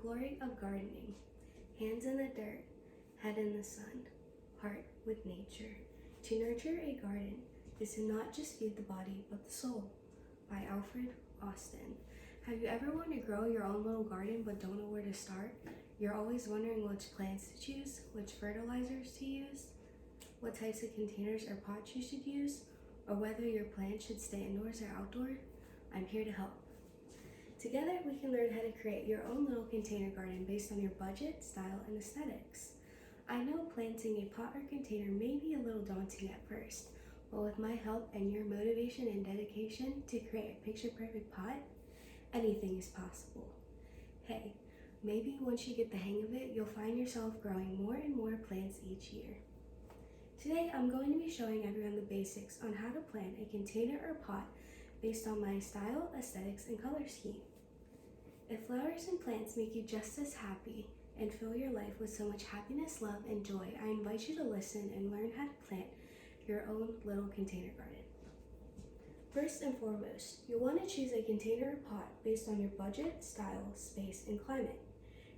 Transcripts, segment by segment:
glory of gardening. Hands in the dirt, head in the sun, heart with nature. To nurture a garden is to not just feed the body, but the soul. By Alfred Austin. Have you ever wanted to grow your own little garden but don't know where to start? You're always wondering which plants to choose, which fertilizers to use, what types of containers or pots you should use, or whether your plants should stay indoors or outdoor? I'm here to help. Together, we can learn how to create your own little container garden based on your budget, style, and aesthetics. I know planting a pot or container may be a little daunting at first, but with my help and your motivation and dedication to create a picture-perfect pot, anything is possible. Hey, maybe once you get the hang of it, you'll find yourself growing more and more plants each year. Today, I'm going to be showing everyone the basics on how to plant a container or pot based on my style, aesthetics, and color scheme. If flowers and plants make you just as happy and fill your life with so much happiness, love, and joy, I invite you to listen and learn how to plant your own little container garden. First and foremost, you'll want to choose a container or pot based on your budget, style, space, and climate.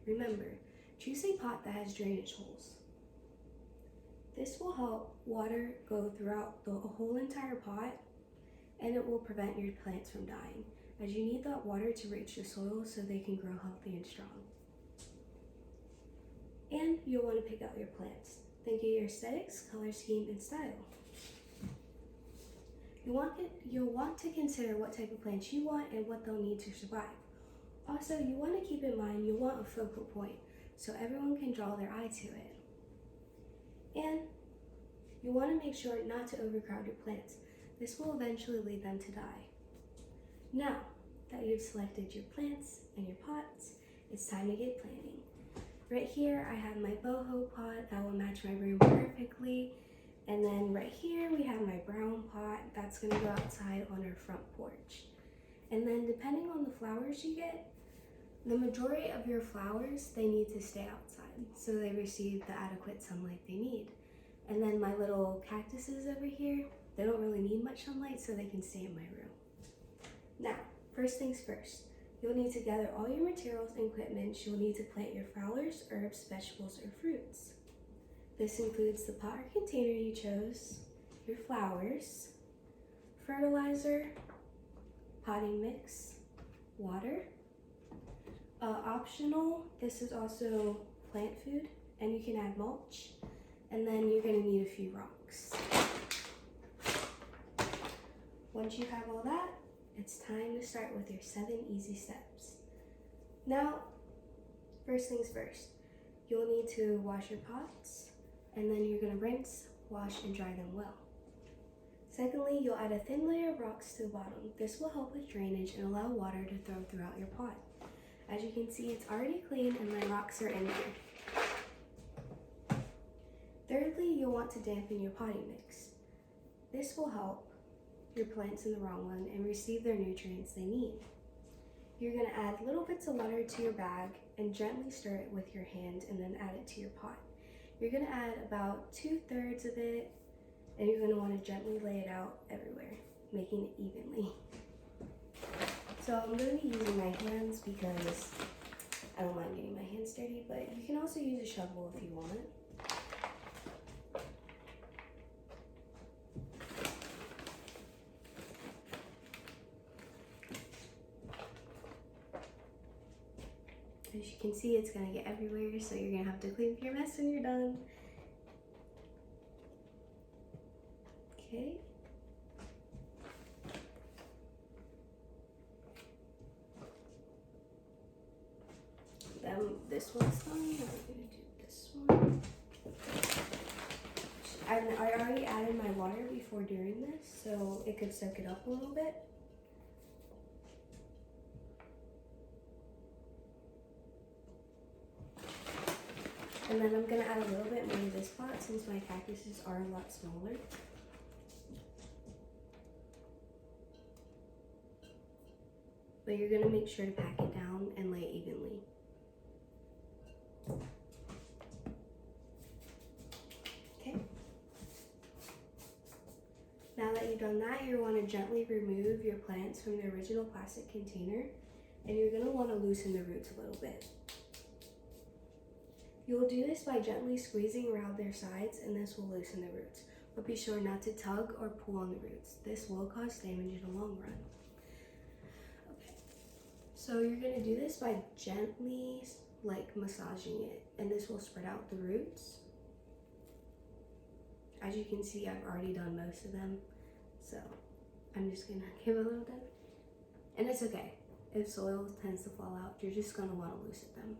Remember, choose a pot that has drainage holes. This will help water go throughout the whole entire pot, and it will prevent your plants from dying, as you need that water to reach the soil so they can grow healthy and strong. And you'll want to pick out your plants. Think of your aesthetics, color scheme, and style. You'll want to consider what type of plants you want and what they'll need to survive. Also, you want to keep in mind you'll want a focal point so everyone can draw their eye to it. And you want to make sure not to overcrowd your plants. This will eventually lead them to die. Now that you've selected your plants and your pots, it's time to get planting. Right here, I have my boho pot that will match my room perfectly. And then right here, we have my brown pot that's gonna go outside on our front porch. And then depending on the flowers you get, the majority of your flowers, they need to stay outside so they receive the adequate sunlight they need. And then my little cactuses over here, they don't really need much sunlight, so they can stay in my room. Now, first things first, you'll need to gather all your materials and equipment you'll need to plant your flowers, herbs, vegetables, or fruits. This includes the pot or container you chose, your flowers, fertilizer, potting mix, water. Optional, this is also plant food, and you can add mulch, and then you're going to need a few rocks. Once you have all that, it's time to start with your 7 easy steps. Now, first things first, you'll need to wash your pots, and then you're going to rinse, wash, and dry them well. Secondly, you'll add a thin layer of rocks to the bottom. This will help with drainage and allow water to flow throughout your pot. As you can see, it's already clean and my rocks are in there. Thirdly, you'll want to dampen your potting mix. This will help your plants in the wrong one and receive their nutrients they need. You're going to add little bits of water to your bag and gently stir it with your hand and then add it to your pot. You're going to add about 2/3 of it, and you're going to want to gently lay it out everywhere, making it evenly. So I'm going to be using my hands because I don't mind getting my hands dirty, but you can also use a shovel if you want. As you can see, it's going to get everywhere, so you're going to have to clean up your mess when you're done. Okay. Then this one's done. I'm going to do this one. I already added my water before doing this, so it could soak it up a little bit. And then I'm going to add a little bit more to this pot since my cactuses are a lot smaller. But you're going to make sure to pack it down and lay it evenly. Okay. Now that you've done that, you want to gently remove your plants from the original plastic container, and you're going to want to loosen the roots a little bit. You'll do this by gently squeezing around their sides, and this will loosen the roots. But be sure not to tug or pull on the roots. This will cause damage in the long run. Okay, so you're going to do this by gently massaging it, and this will spread out the roots. As you can see, I've already done most of them, so I'm just going to give a little dip. And it's okay. If soil tends to fall out, you're just going to want to loosen them.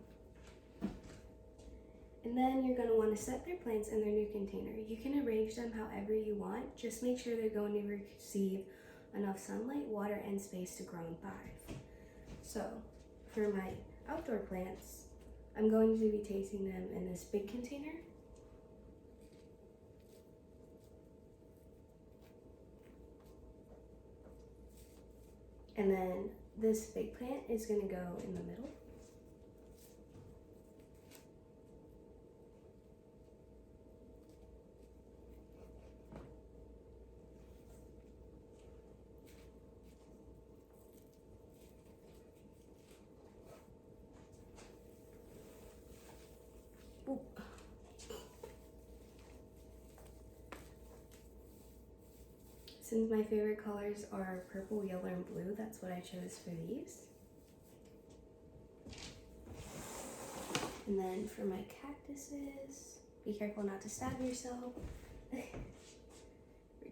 And then you're going to want to set their plants in their new container. You can arrange them however you want. Just make sure they're going to receive enough sunlight, water, and space to grow and thrive. So for my outdoor plants, I'm going to be tasting them in this big container. And then this big plant is going to go in the middle. Ooh. Since my favorite colors are purple, yellow, and blue, that's what I chose for these. And then for my cactuses, be careful not to stab yourself. We're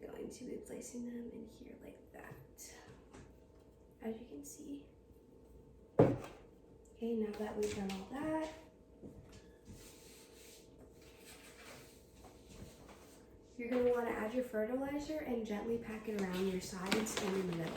going to be placing them in here like that, as you can see. Okay, now that we've done all that, you're going to want to add your fertilizer and gently pack it around your sides and in the middle.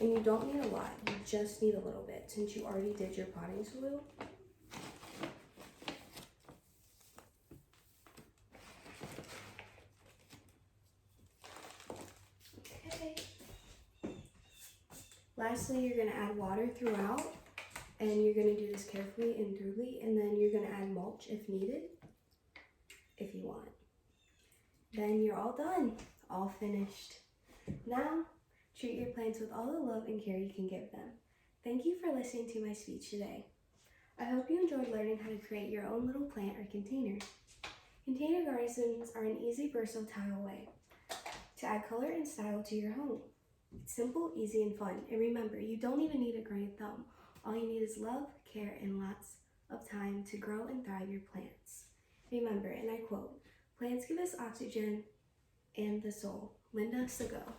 And you don't need a lot, you just need a little bit since you already did your potting soil. Okay. Lastly, you're going to add water throughout, and you're going to do this carefully and thoroughly, and then you're going to add mulch if needed, if you want. Then you're all done, all finished. Now, treat your plants with all the love and care you can give them. Thank you for listening to my speech today. I hope you enjoyed learning how to create your own little plant or container. Container gardens are an easy, versatile way to add color and style to your home. It's simple, easy, and fun. And remember, you don't even need a green thumb. All you need is love, care, and lots of time to grow and thrive your plants. Remember, and I quote, "Plants give us oxygen and the soul." Linda Segal.